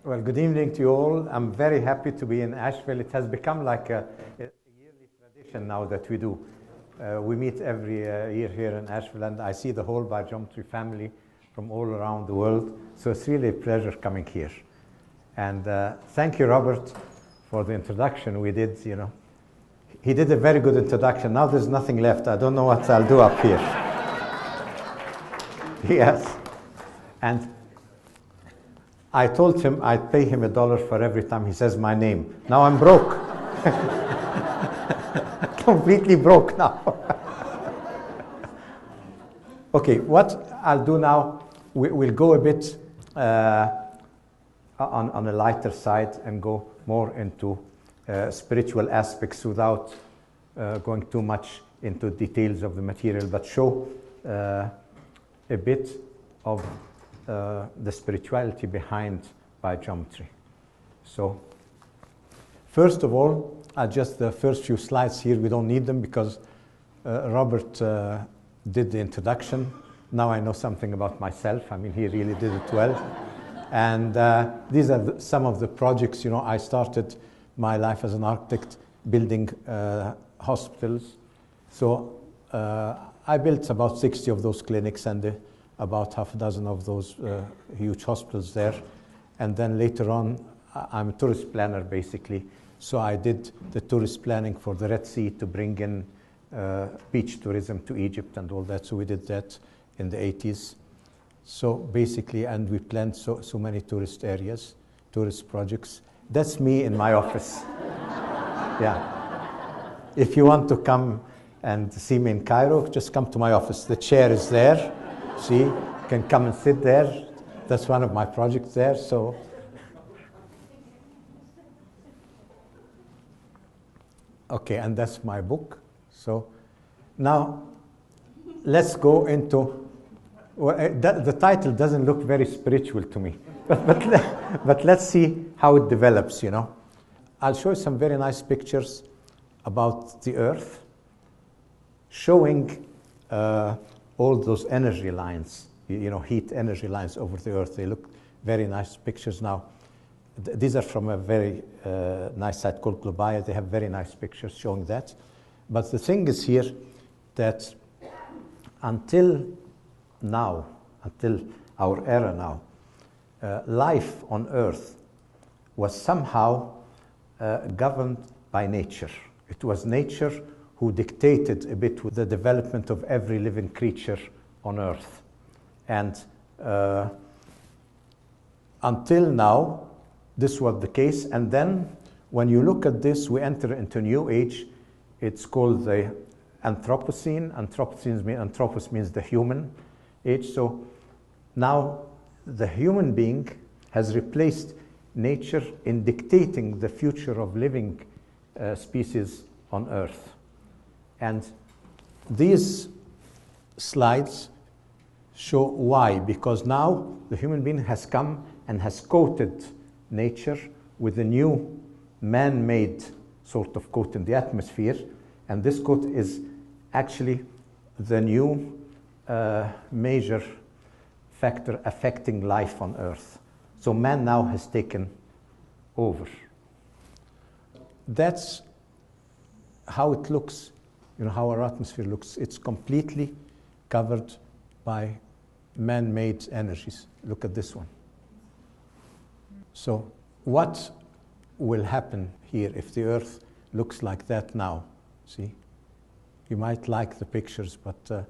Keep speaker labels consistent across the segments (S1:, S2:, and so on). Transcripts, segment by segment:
S1: Well, good evening to you all. I'm very happy to be in Asheville. It has become like a yearly tradition now that we do. We meet every year here in Asheville, and I see the whole BioGeometry family from all around the world. So it's really a pleasure coming here. And thank you, Robert, for the introduction we did. You know, he did a very good introduction. Now there's nothing left. I don't know what I'll do up here. Yes. And I told him I'd pay him $1 for every time he says my name. Now I'm broke. Completely broke now. Okay, what I'll do now, we'll go a bit on a lighter side and go more into spiritual aspects without going too much into details of the material, but show a bit of the spirituality behind BioGeometry. So, first of all, just the first few slides here, we don't need them because Robert did the introduction. Now I know something about myself. I mean, he really did it well. And these are some of the projects. You know, I started my life as an architect building hospitals. So I built about 60 of those clinics and about half a dozen of those huge hospitals there. And then later on, I'm a tourist planner, basically. So I did the tourist planning for the Red Sea to bring in beach tourism to Egypt and all that. So we did that in the 80s. So basically, and we planned so many tourist areas, tourist projects. That's me in my office. Yeah. If you want to come and see me in Cairo, just come to my office. The chair is there. See, you can come and sit there. That's one of my projects there. So, okay, and that's my book. So, now let's go into. Well, the title doesn't look very spiritual to me, but let's see how it develops. You know, I'll show you some very nice pictures about the Earth, showing all those energy lines, you know, heat energy lines over the Earth. They look very nice pictures now. These are from a very nice site called Globia. They have very nice pictures showing that. But the thing is here that until now, until our era now, life on Earth was somehow governed by nature. It was nature who dictated a bit with the development of every living creature on Earth. And until now, this was the case. And then when you look at this, we enter into a new age. It's called the Anthropocene. Anthropos means the human age. So now the human being has replaced nature in dictating the future of living species on Earth. And these slides show why. Because now the human being has come and has coated nature with a new man-made sort of coat in the atmosphere. And this coat is actually the new major factor affecting life on Earth. So man now has taken over. That's how it looks, you know, how our atmosphere looks. It's completely covered by man-made energies. Look at this one. So what will happen here if the Earth looks like that now? See? You might like the pictures, but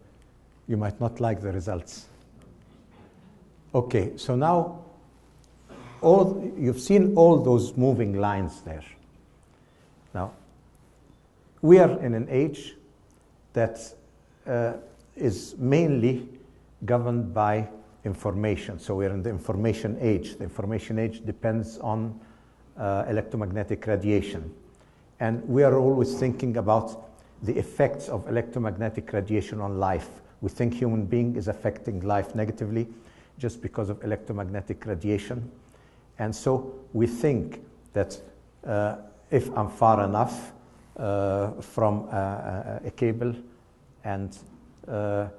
S1: you might not like the results. Okay, so now you've seen all those moving lines there. Now, we are in an age that is mainly governed by information. So we're in the information age. The information age depends on electromagnetic radiation. And we are always thinking about the effects of electromagnetic radiation on life. We think human being is affecting life negatively just because of electromagnetic radiation. And so we think that if I'm far enough from a cable and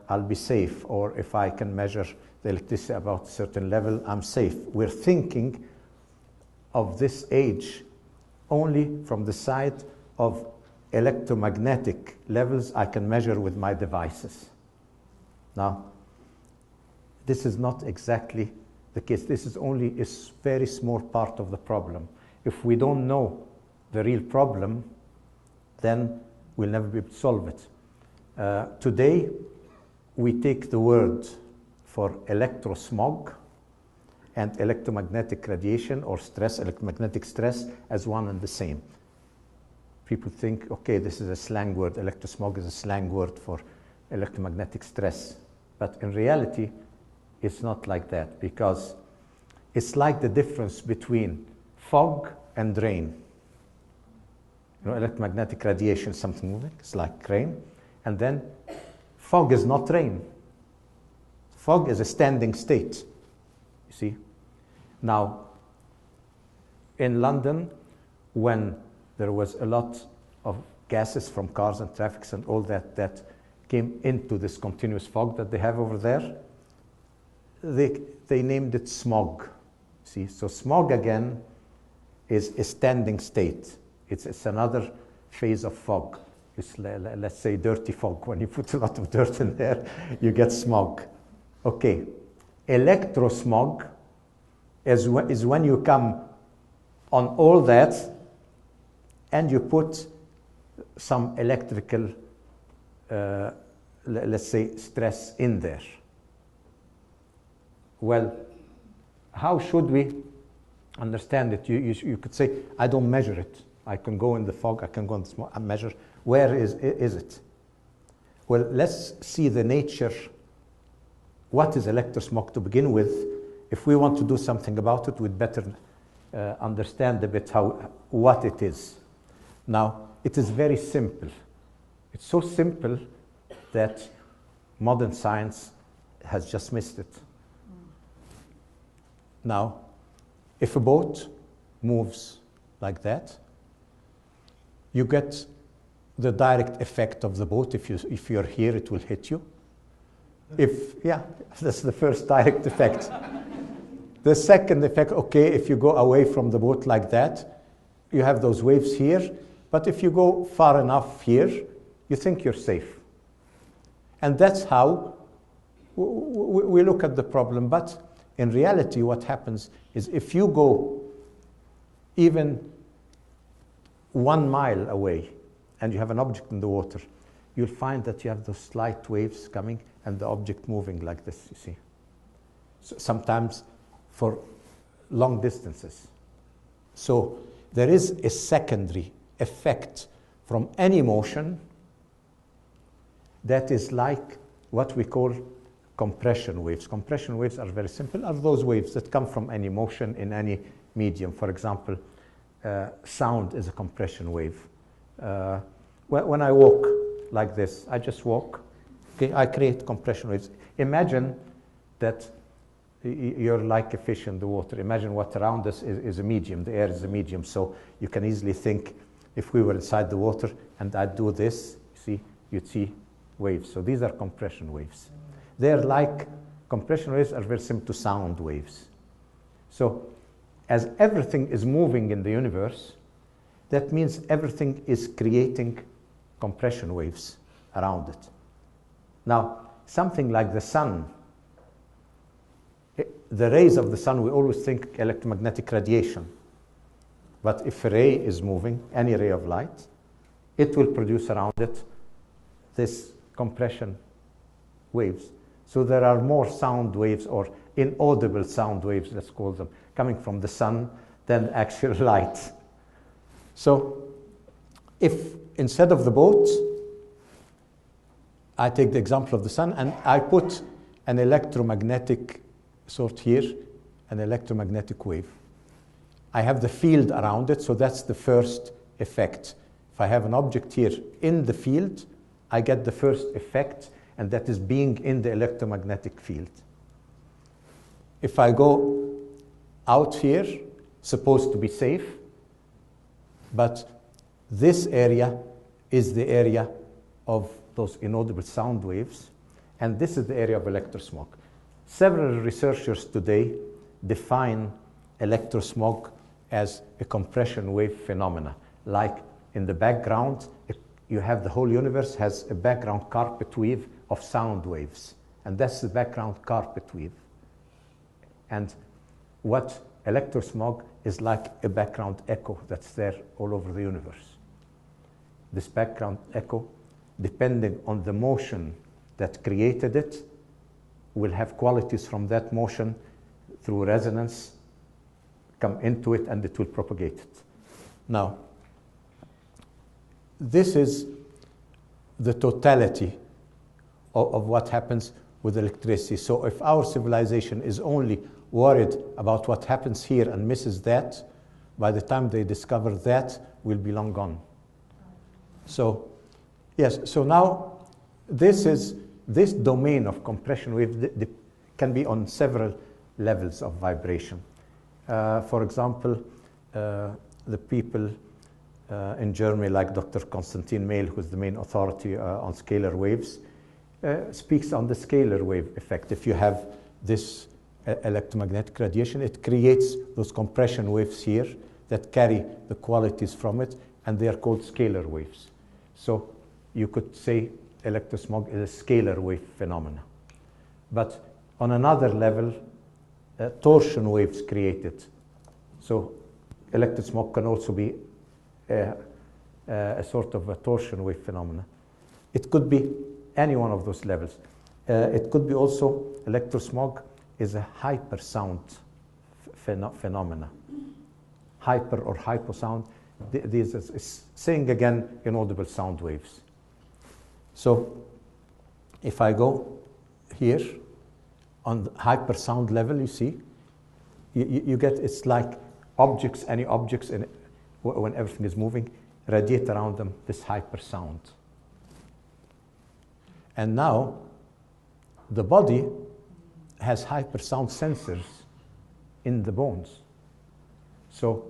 S1: I'll be safe, or if I can measure the electricity about a certain level, I'm safe. We're thinking of this age only from the side of electromagnetic levels I can measure with my devices. Now, this is not exactly the case. This is only a very small part of the problem. If we don't know the real problem, then we'll never be able to solve it. Today, we take the word for electrosmog and electromagnetic radiation or stress, electromagnetic stress, as one and the same. People think, okay, this is a slang word. Electrosmog is a slang word for electromagnetic stress. But in reality, it's not like that, because it's like the difference between fog and rain. You know, electromagnetic radiation is something moving, it's like rain. And then fog is not rain. Fog is a standing state, you see. Now, in London, when there was a lot of gases from cars and traffic and all that came into this continuous fog that they have over there, they named it smog. See, so smog again is a standing state. It's another phase of fog. It's, let's say, dirty fog. When you put a lot of dirt in there, you get smog. Okay, electrosmog is when you come on all that and you put some electrical, let's say, stress in there. Well, how should we understand it? You could say, I don't measure it. I can go in the fog, I can go in the smoke, and measure. Where is it? Well, let's see the nature. What is electrosmog to begin with? If we want to do something about it, we'd better understand a bit what it is. Now, it is very simple. It's so simple that modern science has just missed it. Now, if a boat moves like that, you get the direct effect of the boat. If you're here, it will hit you. That's the first direct effect. The second effect, okay, if you go away from the boat like that, you have those waves here. But if you go far enough here, you think you're safe. And that's how we look at the problem. But in reality, what happens is if you go even 1 mile away and you have an object in the water, you'll find that you have those slight waves coming and the object moving like this, you see. So sometimes for long distances. So there is a secondary effect from any motion that is like what we call compression waves. Compression waves are very simple, are those waves that come from any motion in any medium. For example, sound is a compression wave. When I walk like this, I just walk, okay, I create compression waves. Imagine that you're like a fish in the water. Imagine what around us is a medium, the air is a medium, so you can easily think if we were inside the water and I'd do this, you'd see waves. So these are compression waves. They're like, compression waves are very similar to sound waves. So as everything is moving in the universe, that means everything is creating compression waves around it. Now, something like the sun, the rays of the sun, we always think electromagnetic radiation. But if a ray is moving, any ray of light, it will produce around it this compression waves. So there are more sound waves, or inaudible sound waves, let's call them, coming from the sun than actual light. So if instead of the boat, I take the example of the sun and I put an electromagnetic sort here, an electromagnetic wave. I have the field around it, so that's the first effect. If I have an object here in the field, I get the first effect, and that is being in the electromagnetic field. If I go out here, supposed to be safe, but this area is the area of those inaudible sound waves, and this is the area of electrosmog. Several researchers today define electrosmog as a compression wave phenomena. Like in the background, you have the whole universe has a background carpet weave of sound waves. And that's the background carpet weave. And what electrosmog is like a background echo that's there all over the universe. This background echo, depending on the motion that created it, will have qualities from that motion through resonance come into it, and it will propagate it. Now, this is the totality of what happens with electricity. So if our civilization is only worried about what happens here and misses that, by the time they discover that, we'll be long gone. So, yes, so now this domain of compression wave can be on several levels of vibration. For example, the people in Germany, like Dr. Konstantin Mehl, who is the main authority on scalar waves, speaks on the scalar wave effect. If you have this electromagnetic radiation, it creates those compression waves here that carry the qualities from it, and they are called scalar waves. So you could say electrosmog is a scalar wave phenomena. But on another level, torsion waves created. So electrosmog can also be a sort of a torsion wave phenomena. It could be any one of those levels. It could be also electrosmog is a hypersound phenomena. Hyper or hyposound, this is saying again inaudible sound waves. So if I go here on the hypersound level, you see, you get, it's like objects, any objects, in, when everything is moving, radiate around them this hypersound. And now the body has hypersound sensors in the bones. So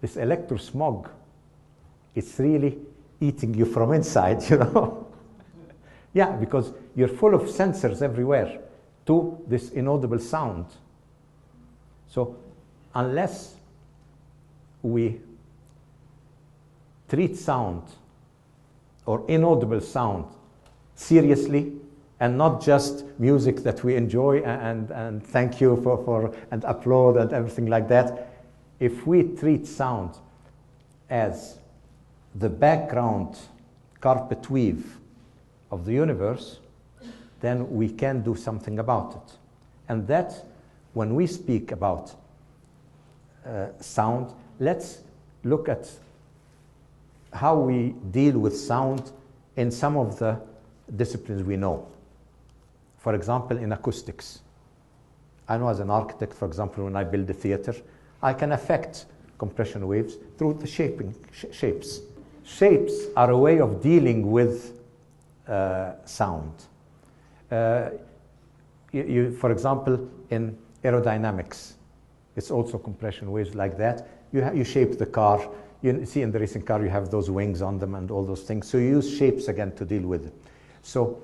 S1: this electrosmog, it's really eating you from inside, you know. Yeah, because you're full of sensors everywhere to this inaudible sound. So unless we treat sound or inaudible sound seriously, and not just music that we enjoy and thank you for and applaud and everything like that. If we treat sound as the background carpet weave of the universe, then we can do something about it. And that's when we speak about sound, let's look at how we deal with sound in some of the disciplines we know. For example, in acoustics. I know as an architect, for example, when I build a theater, I can affect compression waves through the shapes. Shapes are a way of dealing with sound. For example, in aerodynamics, it's also compression waves like that. You shape the car. You see in the racing car, you have those wings on them and all those things. So you use shapes again to deal with it. So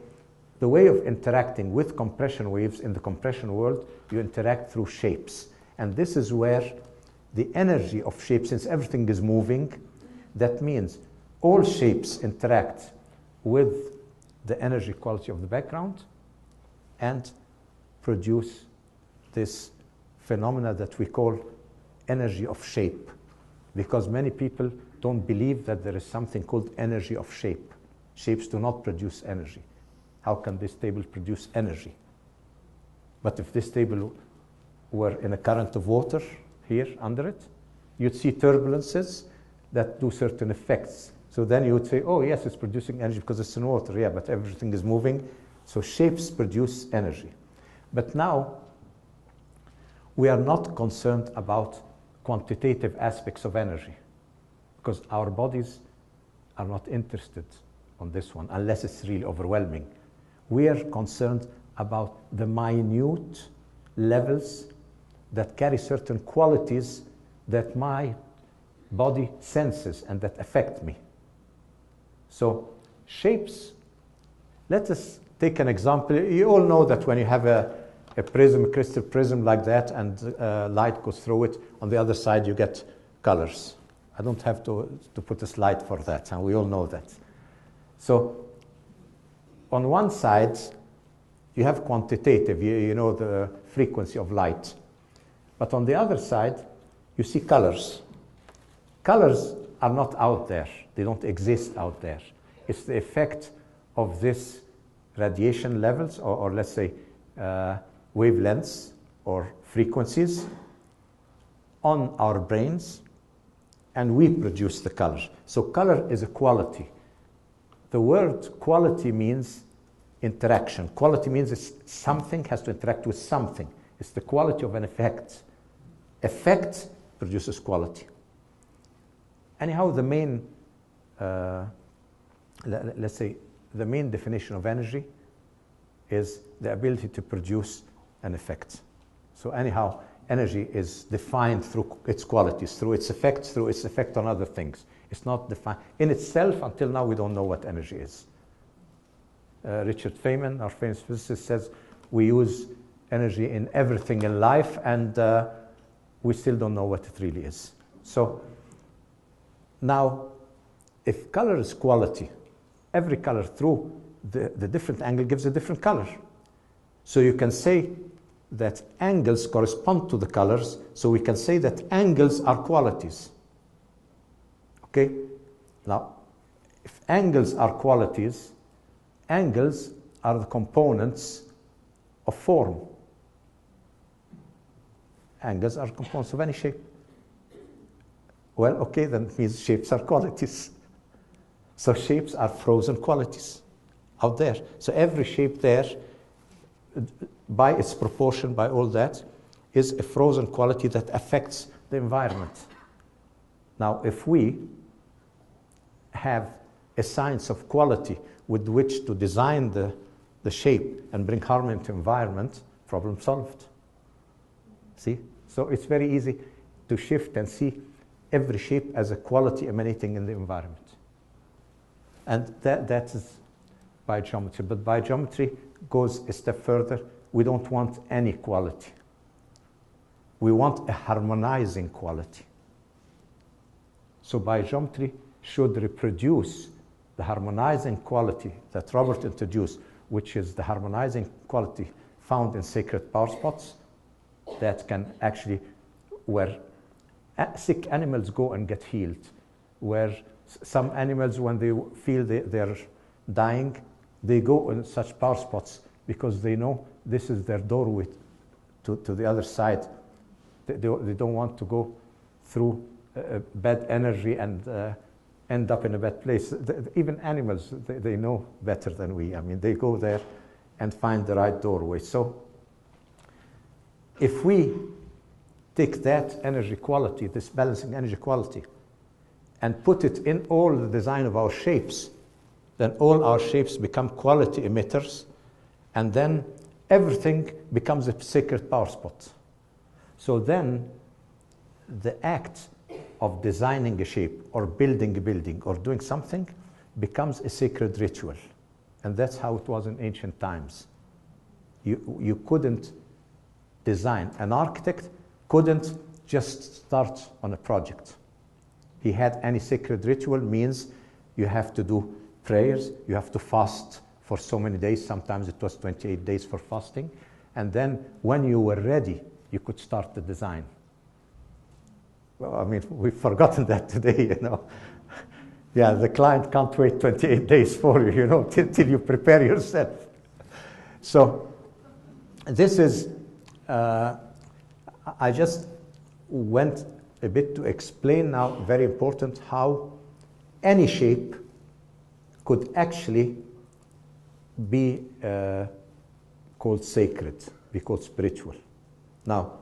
S1: the way of interacting with compression waves in the compression world, you interact through shapes. And this is where the energy of shapes, since everything is moving, that means all shapes interact with the energy quality of the background and produce this phenomena that we call energy of shape. Because many people don't believe that there is something called energy of shape. Shapes do not produce energy. How can this table produce energy? But if this table were in a current of water here under it, you'd see turbulences that do certain effects. So then you would say, oh yes, it's producing energy because it's in water. Yeah, but everything is moving. So shapes produce energy. But now we are not concerned about quantitative aspects of energy because our bodies are not interested on this one unless it's really overwhelming. We are concerned about the minute levels that carry certain qualities that my body senses and that affect me. So shapes, let us take an example. You all know that when you have a prism, a crystal prism like that, and light goes through it, on the other side you get colors. I don't have to put a slide for that, and we all know that. So on one side, you have quantitative, you know the frequency of light. But on the other side, you see colors. Colors are not out there. They don't exist out there. It's the effect of this radiation levels, or let's say wavelengths or frequencies on our brains, and we produce the color. So color is a quality. The word quality means interaction. Quality means something has to interact with something. It's the quality of an effect. Effect produces quality. Anyhow, the main, let's say, the main definition of energy is the ability to produce an effect. So anyhow, energy is defined through its qualities, through its effects, through its effect on other things. It's not defined in itself. Until now, we don't know what energy is. Richard Feynman, our famous physicist, says we use energy in everything in life, and we still don't know what it really is. So now, if color is quality, every color through the different angle gives a different color. So you can say that angles correspond to the colors, so we can say that angles are qualities. Okay? Now, if angles are qualities, angles are the components of form. Angles are components of any shape. Well, okay, then it means shapes are qualities. So shapes are frozen qualities out there. So every shape there, by its proportion, by all that, is a frozen quality that affects the environment. Now, if we have a science of quality with which to design the shape and bring harmony to environment, problem solved. See? So it's very easy to shift and see every shape as a quality emanating in the environment. And that is biogeometry. But biogeometry goes a step further. We don't want any quality. We want a harmonizing quality. So biogeometry should reproduce the harmonizing quality that Robert introduced, which is the harmonizing quality found in sacred power spots that can actually, where sick animals go and get healed, where some animals, when they feel they're dying, they go in such power spots because they know this is their doorway to the other side. They don't want to go through bad energy and end up in a bad place. Even animals, they know better than we. I mean, they go there and find the right doorway. So if we take that energy quality, this balancing energy quality, and put it in all the design of our shapes, then all our shapes become quality emitters, and then everything becomes a sacred power spot. So then the act of designing a shape or building a building or doing something becomes a sacred ritual. And that's how it was in ancient times. You couldn't design. An architect couldn't just start on a project. He had any sacred ritual, means you have to do prayers, you have to fast for so many days. Sometimes it was 28 days for fasting. And then when you were ready, you could start the design. Well, I mean, we've forgotten that today, you know. Yeah, the client can't wait 28 days for you, you know, till you prepare yourself. So this is, I just went a bit to explain now, very important, how any shape could actually be called sacred, be called spiritual. Now,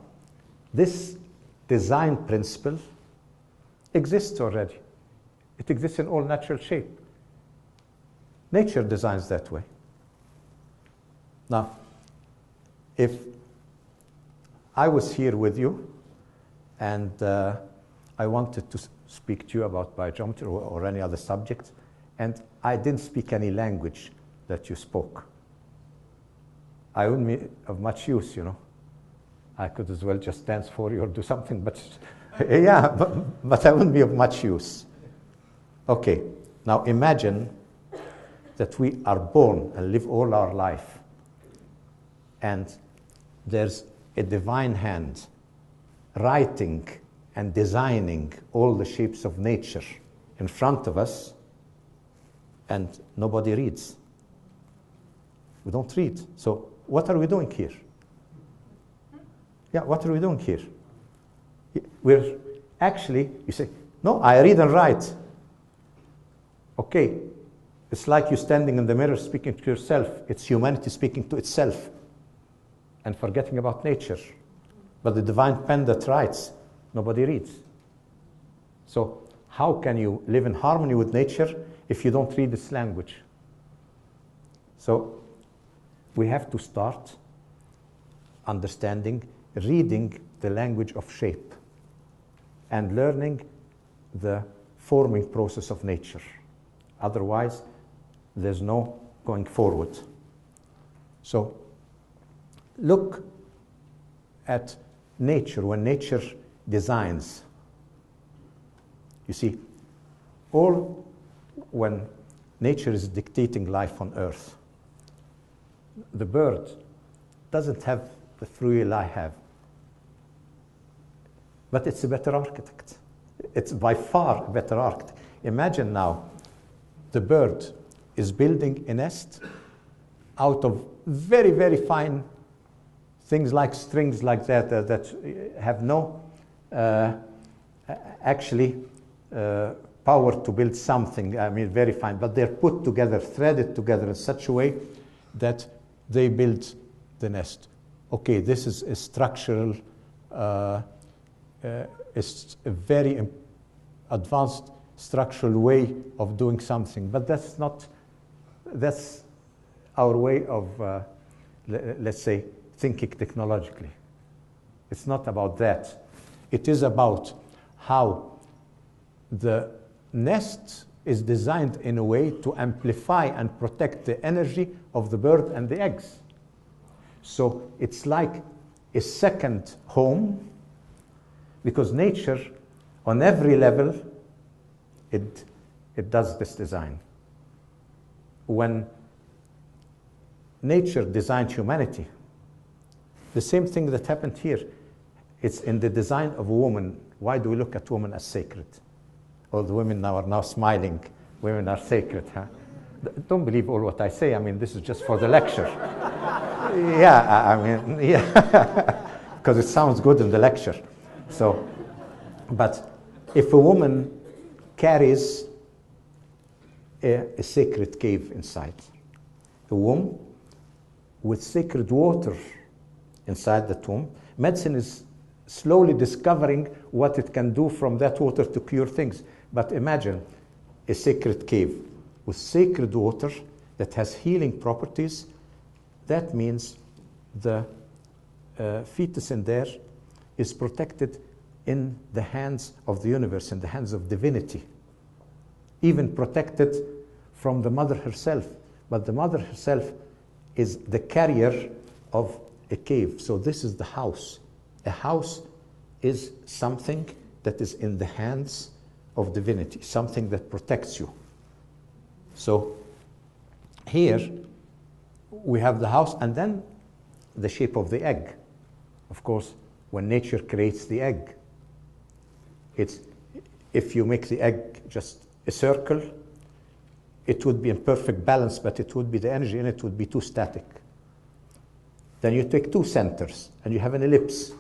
S1: this design principle exists already. It exists in all natural shape. Nature designs that way. Now, if I was here with you and I wanted to speak to you about biogeometry or any other subject, and I didn't speak any language that you spoke, I wouldn't be of much use, you know. I could as well just dance for you or do something, but Yeah, but I wouldn't be of much use. Okay, now imagine that we are born and live all our life, and there's a divine hand writing and designing all the shapes of nature in front of us, and nobody reads. We don't read. So what are we doing here? Yeah, what are we doing here? We're actually, you say, no, I read and write. Okay, it's like you standing in the mirror speaking to yourself. It's humanity speaking to itself and forgetting about nature. But the divine pen that writes, nobody reads. So how can you live in harmony with nature if you don't read its language? So we have to start understanding, reading the language of shape and learning the forming process of nature. Otherwise, there's no going forward. So look at nature. When nature designs, you see, when nature is dictating life on Earth, the bird doesn't have the free will I have, but it's a better architect. It's by far a better architect. Imagine now, the bird is building a nest out of very, very fine things like strings like that that have no power to build something, I mean, very fine, but they're put together, threaded together in such a way that they build the nest. Okay, this is a structural, it's a very advanced structural way of doing something, but that's our way of, let's say, thinking technologically. It's not about that. It is about how the nest is designed in a way to amplify and protect the energy of the bird and the eggs. So it's like a second home, because nature, on every level, it does this design. When nature designed humanity, the same thing that happened here, it's in the design of a woman. Why do we look at women as sacred? All the women now are smiling. Women are sacred, huh? Don't believe all what I say. I mean, this is just for the lecture. Yeah, I mean, yeah, because it sounds good in the lecture. So, but if a woman carries a sacred cave inside, a womb with sacred water inside that womb, medicine is slowly discovering what it can do from that water to cure things. But imagine a sacred cave with sacred water that has healing properties. That means the fetus in there is protected in the hands of the universe, in the hands of divinity, even protected from the mother herself. But the mother herself is the carrier of a cave. So this is the house. A house is something that is in the hands of divinity, something that protects you. So here we have the house, and then the shape of the egg. Of course, when nature creates the egg, it's, if you make the egg just a circle, it would be in perfect balance, but it would be, the energy in it would be too static. Then you take two centers and you have an ellipse.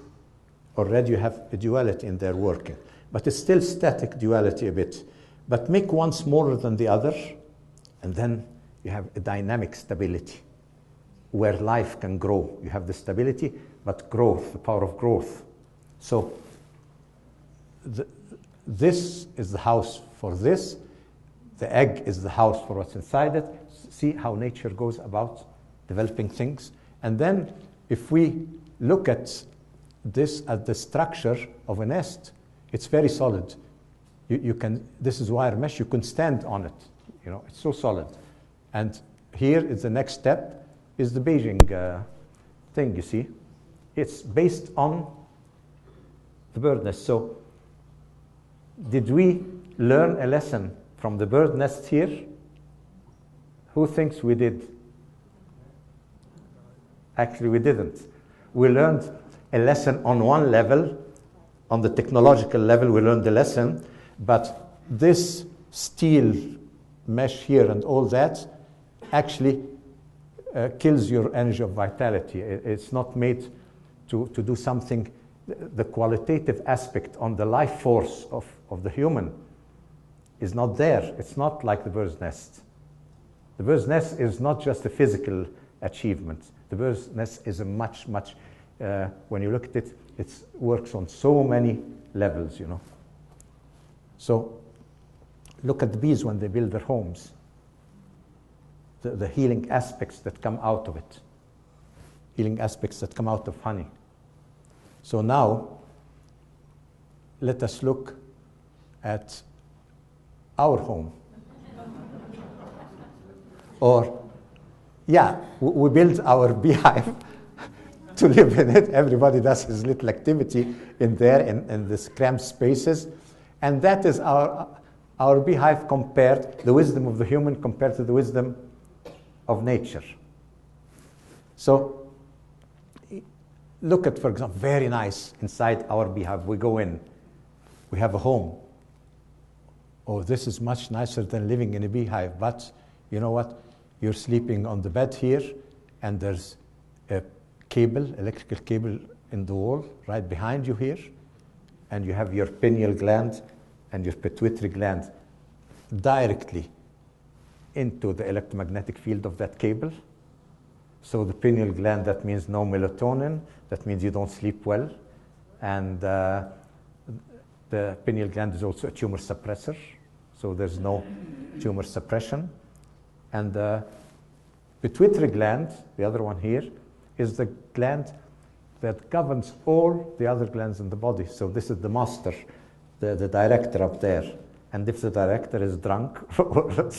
S1: Already you have a duality in there working, but it's still static duality a bit. But make one smaller than the other, and then you have a dynamic stability where life can grow. You have the stability, but growth, the power of growth. So this is the house for this. The egg is the house for what's inside it. See how nature goes about developing things. And then if we look at this as the structure of a nest, it's very solid. You can, this is wire mesh, you can stand on it. You know, it's so solid. And here is the next step, is the Beijing thing, you see. It's based on the bird nest. So Did we learn a lesson from the bird nest here? Who thinks we did? Actually, we didn't. We learned a lesson on one level, on the technological level, we learned the lesson, but this steel mesh here and all that actually kills your energy of vitality. It's not made to do something. The qualitative aspect on the life force of the human is not there. It's not like the bird's nest. The bird's nest is not just a physical achievement. The bird's nest is a much, when you look at it, it works on so many levels, you know. So look at the bees when they build their homes. The healing aspects that come out of it. Healing aspects that come out of honey. So now, let us look at our home. Or, yeah, we build our beehive to live in it. Everybody does his little activity in there, in these cramped spaces. And that is our beehive compared, the wisdom of the human compared to the wisdom of nature. So, look at, for example, very nice inside our beehive. We go in, we have a home. Oh, this is much nicer than living in a beehive. But you know what? You're sleeping on the bed here, and there's a cable, electrical cable in the wall right behind you here, and you have your pineal gland and your pituitary gland directly into the electromagnetic field of that cable. So the pineal gland, that means no melatonin, that means you don't sleep well, and the pineal gland is also a tumor suppressor, so there's no tumor suppression. And the pituitary gland, the other one here, is the gland that governs all the other glands in the body. So this is the master, the director up there. And if the director is drunk or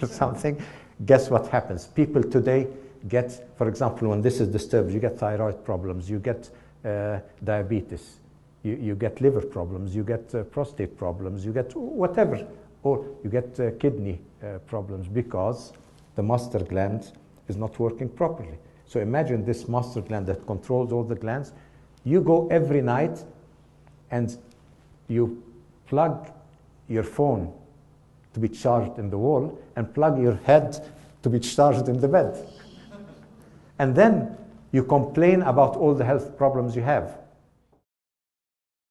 S1: something, guess what happens? People today get, for example, when this is disturbed, you get thyroid problems, you get diabetes, you get liver problems, you get prostate problems, you get whatever, or you get kidney problems because the master gland is not working properly. So imagine this master gland that controls all the glands. You go every night and you plug your phone to be charged in the wall and plug your head to be charged in the bed. And then you complain about all the health problems you have.